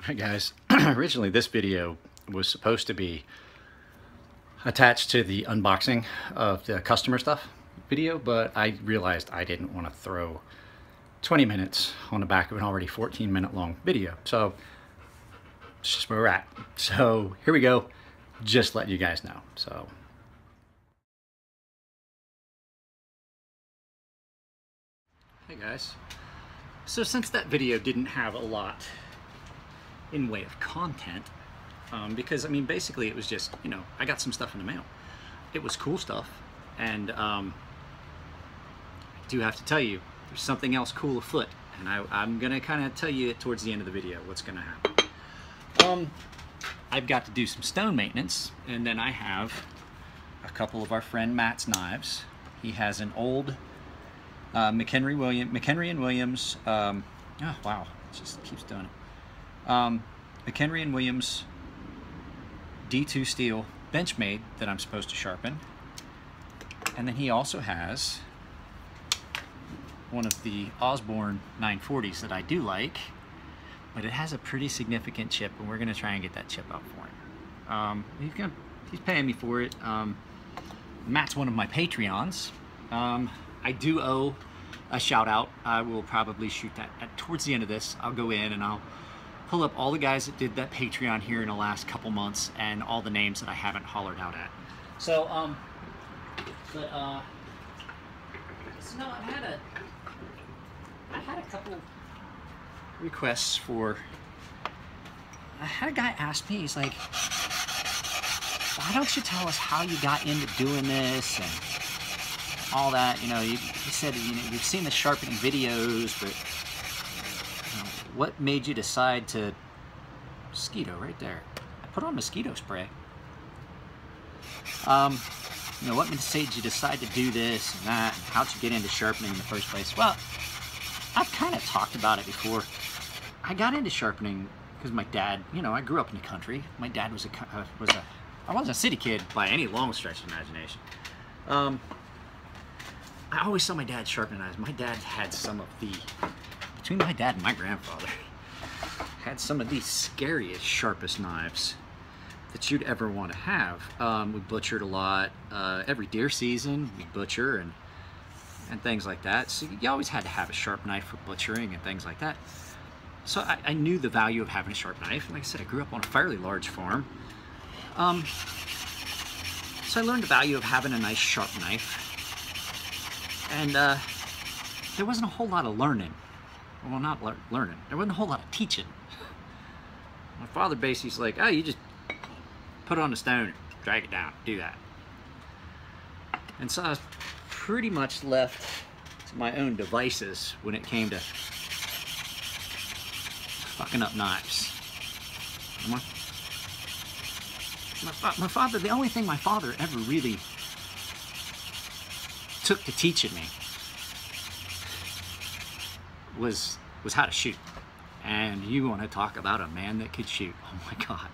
Hi guys, originally this video was supposed to be attached to the unboxing of the customer stuff video, but I realized I didn't want to throw 20 minutes on the back of an already 14-minute long video. So it's just where we're at. So here we go, just letting you guys know. So hey guys, so since that video didn't have a lot in way of content, because I mean basically it was just, you know, I got some stuff in the mail. It was cool stuff, and I do have to tell you there's something else cool afoot, and I'm gonna kind of tell you towards the end of the video what's gonna happen. I've got to do some stone maintenance, and then I have a couple of our friend Matt's knives. He has an old McHenry & Williams, oh wow, it just keeps doing it. McHenry & Williams D2 steel Benchmade that I'm supposed to sharpen. And then he also has one of the Osborne 940s that I do like, but it has a pretty significant chip, and we're gonna try and get that chip out for him. He's paying me for it. Matt's one of my Patreons. I do owe a shout out. I will probably shoot that towards the end of this. I'll go in and I'll pull up all the guys that did that Patreon here in the last couple months and all the names that I haven't hollered out at. So, so no, I had a couple requests for. I had a guy ask me, he's like, why don't you tell us how you got into doing this and all that? You know, he said, you know, you've seen the sharpening videos, but what made you decide to, mosquito right there, I put on mosquito spray. You know, what made you decide to do this and that, and how'd you get into sharpening in the first place? Well, I've kind of talked about it before. I got into sharpening because my dad, you know, I grew up in the country. My dad I wasn't a city kid by any long stretch of imagination. I always saw my dad sharpen knives. My dad had some of the, between my dad and my grandfather, had some of the scariest, sharpest knives that you'd ever want to have. We butchered a lot. Every deer season, we butcher and things like that. So you always had to have a sharp knife for butchering and things like that. So I knew the value of having a sharp knife. And like I said, I grew up on a fairly large farm. So I learned the value of having a nice sharp knife. And there wasn't a whole lot of learning. Well, not learning. There wasn't a whole lot of teaching. My father basically's like, oh, you just put it on the stone and drag it down, do that. And so I was pretty much left to my own devices when it came to fucking up knives. My father, the only thing my father ever really took to teaching me was how to shoot. And you want to talk about a man that could shoot. Oh my God.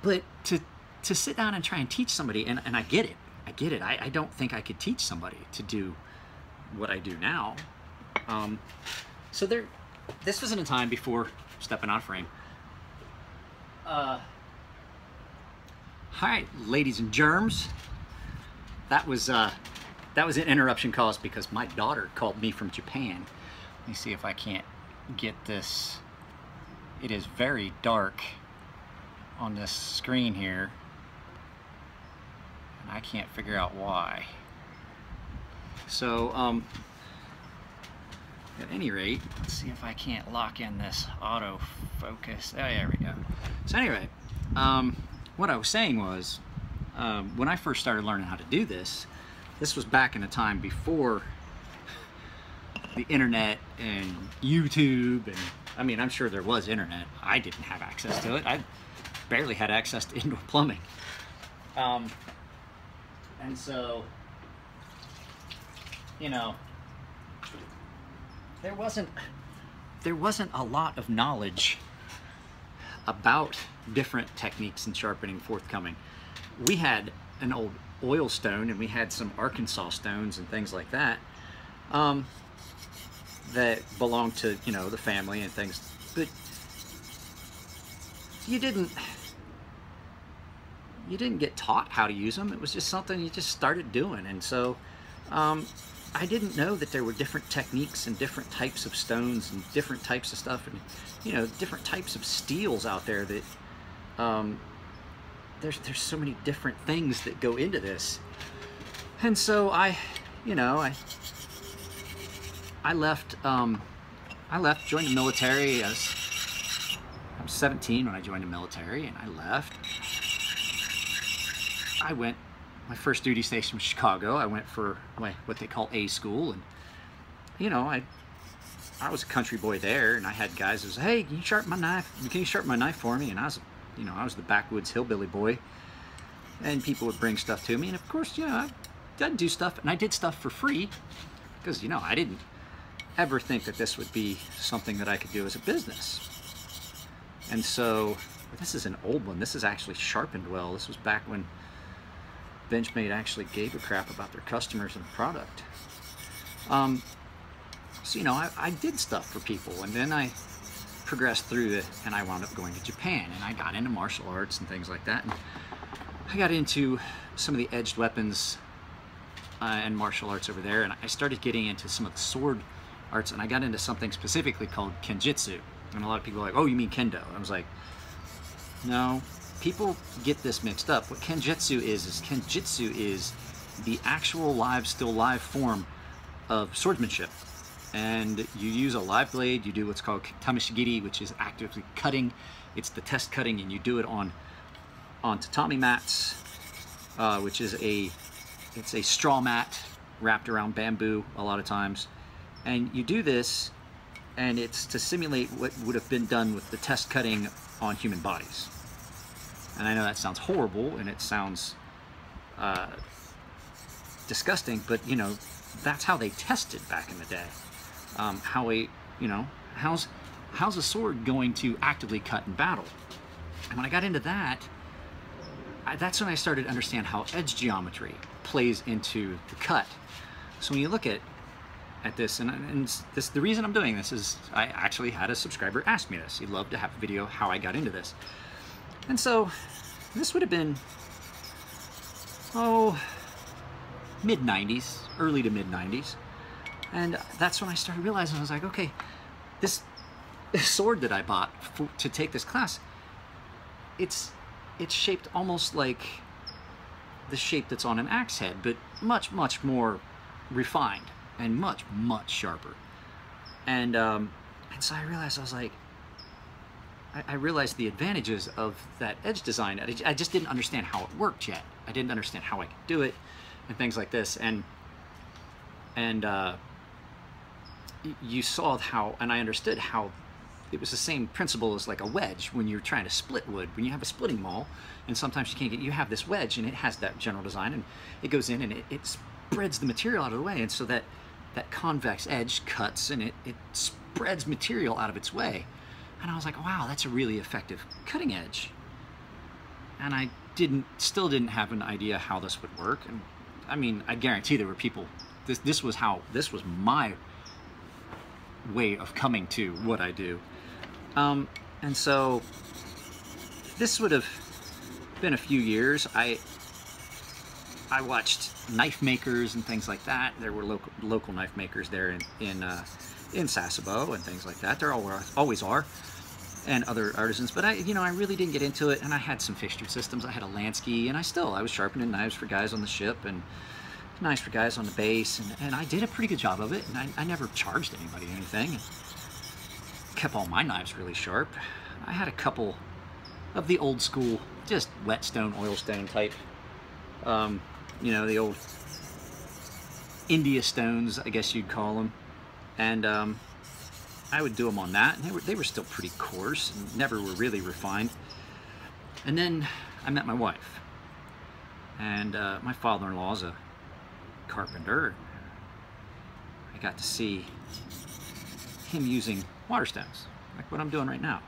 But to sit down and try and teach somebody, and I get it. I get it. I don't think I could teach somebody to do what I do now. So this was in a time before stepping out of frame. Hi, ladies and germs. That was an interruption caused because my daughter called me from Japan. Let me see if I can't get this. It is very dark on this screen here, and I can't figure out why. So, at any rate, let's see if I can't lock in this autofocus. Oh, there we go. So anyway, what I was saying was, when I first started learning how to do this, this was back in a time before the internet and YouTube, and I mean, I'm sure there was internet. I didn't have access to it. I barely had access to indoor plumbing. And so, you know, there wasn't a lot of knowledge about different techniques in sharpening forthcoming. We had an old oil stone and we had some Arkansas stones and things like that. that belonged to, you know, the family and things, but you didn't get taught how to use them. It was just something you just started doing. And so I didn't know that there were different techniques and different types of stones and different types of stuff, and, you know, different types of steels out there that there's so many different things that go into this. And so I left, joined the military. I was 17 when I joined the military, and I left. I went, my first duty station was Chicago. I went for what they call A school, and, you know, I was a country boy there, and I had guys who said, "Hey, can you sharpen my knife? Can you sharpen my knife for me?" And I was, you know, I was the backwoods hillbilly boy, and people would bring stuff to me, and of course, you know, I'd do stuff, and I did stuff for free, because, you know, I didn't ever think that this would be something that I could do as a business. And so, this is an old one. This is actually sharpened well. This was back when Benchmade actually gave a crap about their customers and the product. So, you know, I did stuff for people, and then I progressed through it, and I wound up going to Japan, and I got into martial arts and things like that, and I got into some of the edged weapons and martial arts over there, and I started getting into some of the sword arts, and I got into something specifically called kenjutsu. And a lot of people are like, "Oh, you mean kendo?" I was like, no, people get this mixed up. What kenjutsu is the actual still live form of swordsmanship. And you use a live blade, you do what's called tameshigiri, which is actively cutting. It's the test cutting, and you do it on tatami mats, which is it's a straw mat wrapped around bamboo a lot of times. And you do this, and it's to simulate what would have been done with the test cutting on human bodies. And I know that sounds horrible, and it sounds disgusting, but, you know, that's how they tested back in the day. How's a sword going to actively cut in battle? And when I got into that, that's when I started to understand how edge geometry plays into the cut. So when you look at this, and this, the reason I'm doing this is I actually had a subscriber ask me this. He'd love to have a video how I got into this. And so this would have been, mid-90s, early to mid-90s. And that's when I started realizing, I was like, okay, this sword that I bought to take this class, it's shaped almost like the shape that's on an axe head, but much, much more refined and much, much sharper. And so I realized, I was like, I realized the advantages of that edge design. I just didn't understand how it worked yet. I didn't understand how I could do it and things like this. And you saw how, and I understood how it was the same principle as like a wedge when you're trying to split wood. When you have a splitting maul, and sometimes you have this wedge, and it has that general design, and it goes in and it spreads the material out of the way, and so that convex edge cuts, and it spreads material out of its way. And I was like, wow, that's a really effective cutting edge. And I still didn't have an idea how this would work. And I mean, I guarantee there were people, this was my way of coming to what I do. And so this would have been a few years. I watched knife makers and things like that. There were local knife makers there in Sasebo and things like that. There always are, and other artisans. But I really didn't get into it. And I had some fixture systems. I had a Lansky, and I was sharpening knives for guys on the ship and knives for guys on the base, and I did a pretty good job of it. And I never charged anybody anything. And kept all my knives really sharp. I had a couple of the old school, just whetstone, oilstone type. The old India stones, I guess you'd call them. And I would do them on that, and they were still pretty coarse and never were really refined. And then I met my wife, and my father-in-law's a carpenter. I got to see him using water stones, like what I'm doing right now,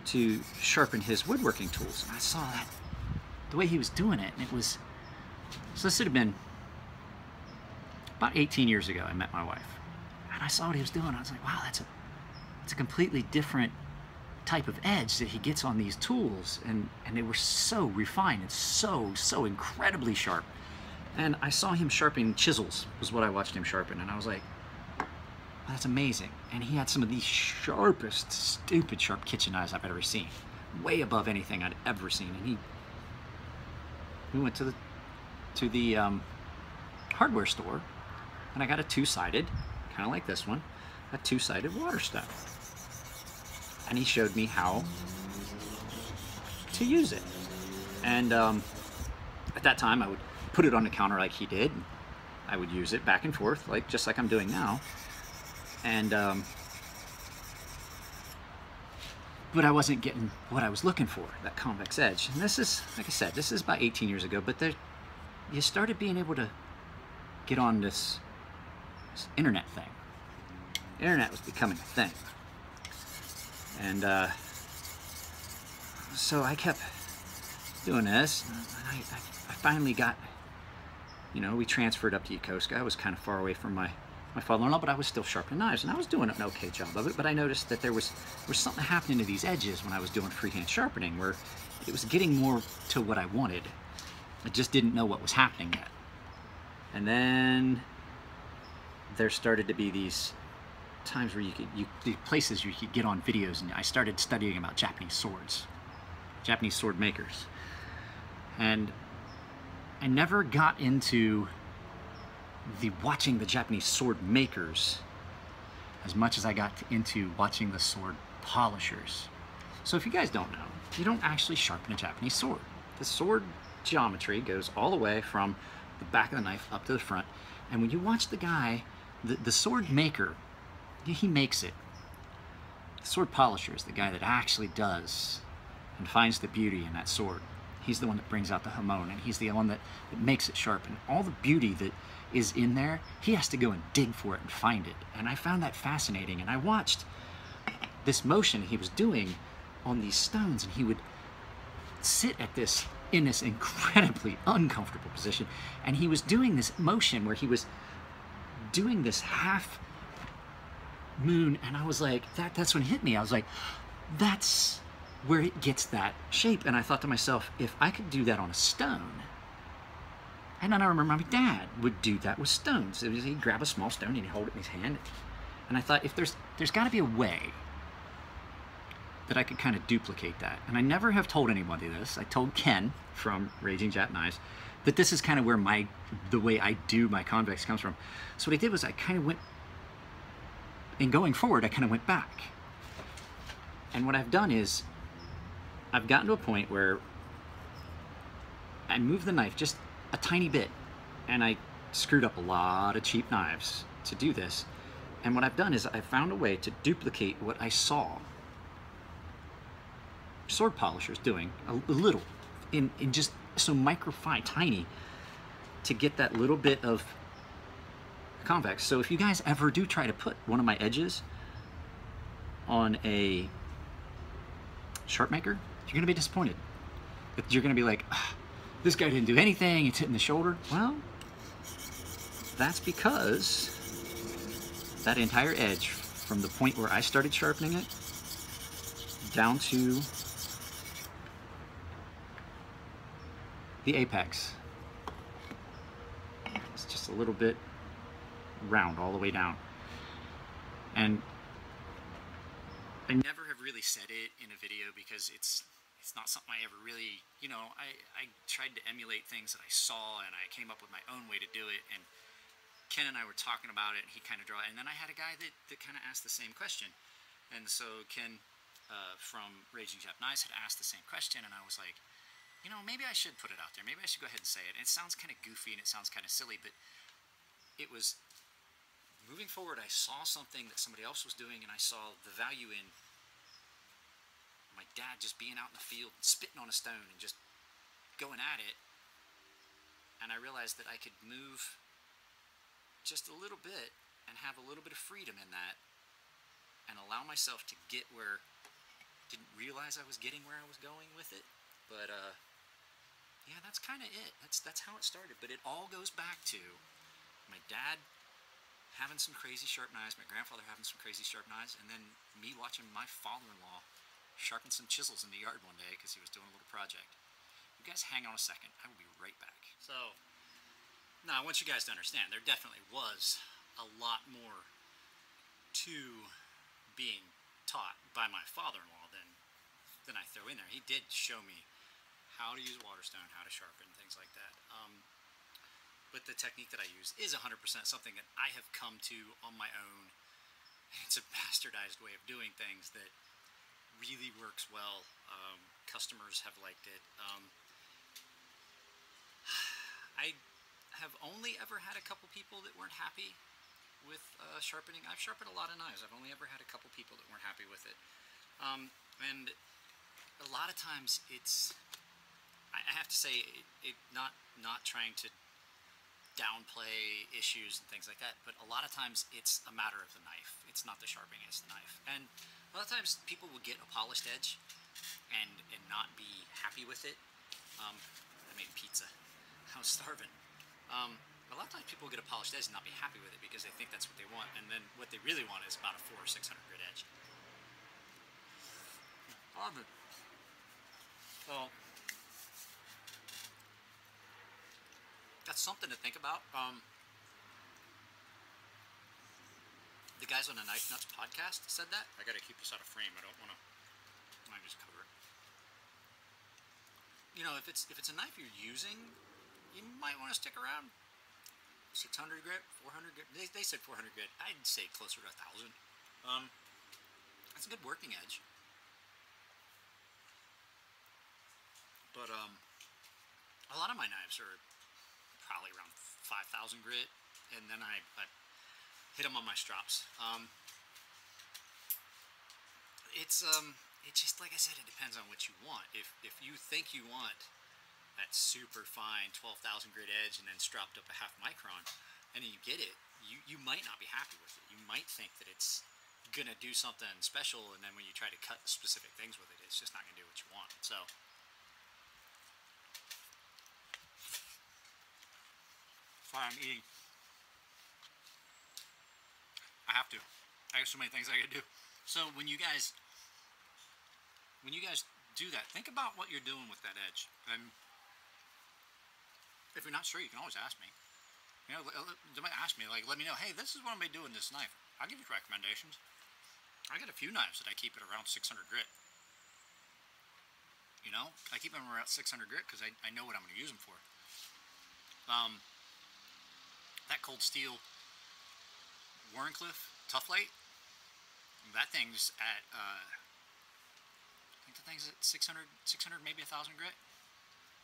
to sharpen his woodworking tools. And I saw that, the way he was doing it, and it was, so this would have been about 18 years ago I met my wife. And And I saw what he was doing. I was like, wow, it's a completely different type of edge that he gets on these tools, and they were so refined and so incredibly sharp. And I saw him sharpening chisels, was what I watched him sharpen, and I was like, wow, that's amazing. And he had some of the sharpest, stupid sharp kitchen knives I've ever seen, way above anything I'd ever seen. And we went to the hardware store, and I got a two-sided, kind of like this one, a two-sided water stone. And he showed me how to use it. And at that time, I would put it on the counter like he did. I would use it back and forth, just like I'm doing now. And but I wasn't getting what I was looking for, that convex edge. And this is, like I said, this is about 18 years ago. But you started being able to get on this internet thing. The internet was becoming a thing. And so I kept doing this, and I finally got, we transferred up to Yokosuka. I was kind of far away from my father-in-law, but I was still sharpening knives, and I was doing an okay job of it. But I noticed that there was something happening to these edges when I was doing freehand sharpening, where it was getting more to what I wanted. I just didn't know what was happening yet. And then there started to be these times where the places you could get on videos, and I started studying about Japanese swords, Japanese sword makers. And I never got into watching the Japanese sword makers as much as I got into watching the sword polishers. So if you guys don't know, you don't actually sharpen a Japanese sword. The sword geometry goes all the way from the back of the knife up to the front. And when you watch the guy, the sword maker, he makes it. The sword polisher is the guy that actually does and finds the beauty in that sword. He's the one that brings out the hamon, and he's the one that makes it sharp. And all the beauty that is in there, he has to go and dig for it and find it. And I found that fascinating. And I watched this motion he was doing on these stones, and he would sit in this incredibly uncomfortable position, and he was doing this motion where he was doing this half moon, and I was like, that's when it hit me. I was like, that's where it gets that shape. And I thought to myself, if I could do that on a stone. And then I remember my dad would do that with stones. He'd grab a small stone and he'd hold it in his hand. And I thought, if there's got to be a way that I could kind of duplicate that. And I never have told anybody this. I told Ken from Raging Jap Knives that this is kind of where the way I do my convex comes from. So what I did was I kind of went, and going forward, I kind of went back. And what I've done is, I've gotten to a point where I moved the knife just a tiny bit, and I screwed up a lot of cheap knives to do this. And what I've done is I found a way to duplicate what I saw sword polishers doing a little, in just so microfine, tiny, to get that little bit of convex. So if you guys ever do try to put one of my edges on a sharp maker, you're gonna be disappointed. You're gonna be like, this guy didn't do anything, it's hitting the shoulder. Well, that's because that entire edge, from the point where I started sharpening it down to the apex, it's just a little bit round all the way down. And I never have really said it in a video because it's not something I ever really, I tried to emulate things that I saw, and I came up with my own way to do it. And Ken and I were talking about it, and he kind of and then I had a guy that kind of asked the same question. And so Ken from Raging Jap Knives had asked the same question, and I was like, maybe I should put it out there. Maybe I should go ahead and say it. And it sounds kind of goofy and it sounds kind of silly, but it was moving forward. I saw something that somebody else was doing, and I saw the value in my dad just being out in the field and spitting on a stone and just going at it. And I realized that I could move just a little bit and have a little bit of freedom in that, and allow myself to get where I didn't realize I was getting where I was going with it. But yeah, that's kind of it. That's how it started. But it all goes back to my dad having some crazy sharp knives, my grandfather having some crazy sharp knives, and then me watching my father-in-law sharpen some chisels in the yard one day because he was doing a little project. You guys hang on a second. I will be right back. So, now I want you guys to understand, there definitely was a lot more to being taught by my father-in-law than I throw in there. He did show me how to use Waterstone, how to sharpen, things like that. But the technique that I use is 100% something that I have come to on my own. It's a bastardized way of doing things that really works well. Customers have liked it. I have only ever had a couple people that weren't happy with sharpening. I've sharpened a lot of knives. I've only ever had a couple people that weren't happy with it. And a lot of times it's, I have to say, not trying to downplay issues and things like that, but a lot of times it's a matter of the knife. It's not the sharpening, it's the knife. And a lot of times people will get a polished edge and not be happy with it. I made pizza. I was starving. A lot of times people will get a polished edge and not be happy with it because they think that's what they want, and then what they really want is about a 400 or 600 grit edge. So that's something to think about. The guys on the Knife Nuts podcast said that. I gotta keep this out of frame. I don't want to. I just cover it. You know, if it's a knife you're using, you might want to stick around. 600 grit, 400 grit. They said 400 grit. I'd say closer to 1,000. That's a good working edge. But a lot of my knives are probably around 5,000 grit, and then I hit them on my strops. It's just like I said, it depends on what you want. If you think you want that super fine 12,000 grit edge and then stropped up a half micron, and then you get it, you might not be happy with it. You might think that it's gonna do something special, and then when you try to cut specific things with it, it's just not gonna do what you want. So. Sorry, I'm eating. I have to. I have so many things I gotta do. So when you guys do that, think about what you're doing with that edge. And if you're not sure, you can always ask me. You know, somebody ask me, like, let me know, hey, this is what I'm gonna be doing this knife. I'll give you recommendations. I got a few knives that I keep at around 600 grit. You know, I keep them around 600 grit because I know what I'm gonna use them for. That cold steel Warrenclyffe Toughlight, that thing's at, I think the thing's at 600, maybe 1,000 grit.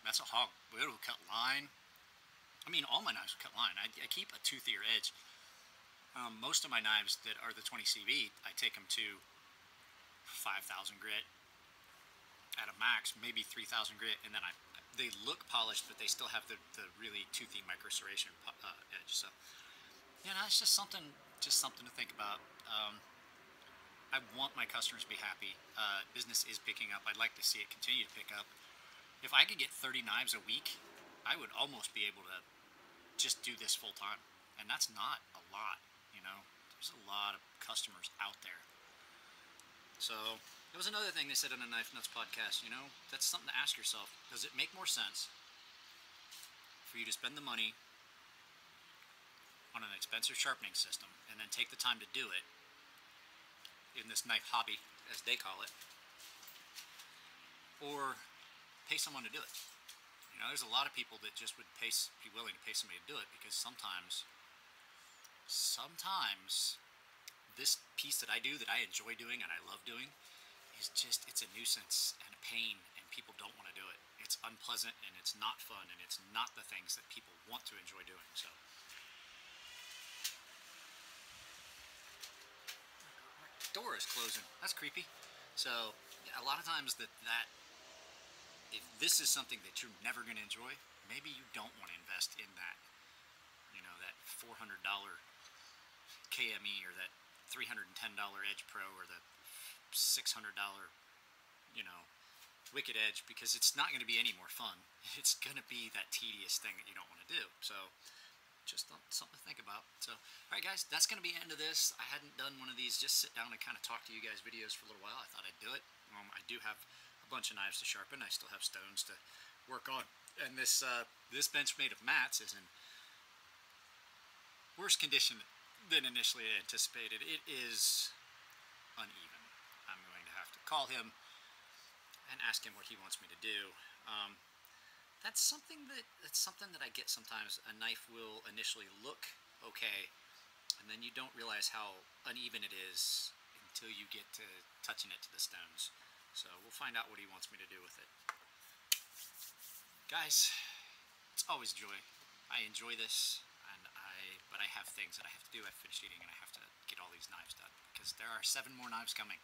That's a hog. It'll cut line. I mean, all my knives will cut line. I keep a toothier edge. Most of my knives that are the 20 CV, I take them to 5,000 grit at a max, maybe 3,000 grit, and then they look polished, but they still have the really toothy micro serration edge. So, you know, it's just something to think about. I want my customers to be happy. Business is picking up. I'd like to see it continue to pick up. If I could get 30 knives a week, I would almost be able to just do this full time. And that's not a lot, you know. There's a lot of customers out there. So, there was another thing they said on the Knife Nuts podcast, you know, that's something to ask yourself. Does it make more sense for you to spend the money on an expensive sharpening system and then take the time to do it in this knife hobby, as they call it, or pay someone to do it? You know, there's a lot of people that just would be willing to pay somebody to do it because sometimes this piece that I do, that I enjoy doing and I love doing, is just, it's a nuisance and a pain, and people don't want to do it. It's unpleasant and it's not fun, and it's not the things that people want to enjoy doing. So, door is closing. That's creepy. So, yeah, a lot of times that if this is something that you're never going to enjoy, maybe you don't want to invest in that, you know, that $400 KME or that $310 Edge Pro or the $600, you know, Wicked Edge, because it's not going to be any more fun. It's going to be that tedious thing that you don't want to do. So just something to think about. So, all right, guys, that's going to be the end of this. I hadn't done one of these just sit down and kind of talk to you guys videos for a little while. I thought I'd do it. I do have a bunch of knives to sharpen. I still have stones to work on. And this bench made of mats is in worse condition than initially anticipated. It is uneven. I'm going to have to call him and ask him what he wants me to do. That's something that I get sometimes. A knife will initially look okay, and then you don't realize how uneven it is until you get to touching it to the stones. So we'll find out what he wants me to do with it. Guys, it's always a joy. I enjoy this, but I have things that I have to do. I've finished eating, and I have to get all these knives done because there are 7 more knives coming,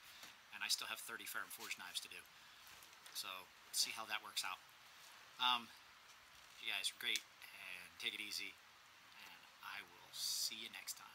and I still have 30 ferrum forged knives to do. So let's see how that works out. You guys are great, and take it easy, and I will see you next time.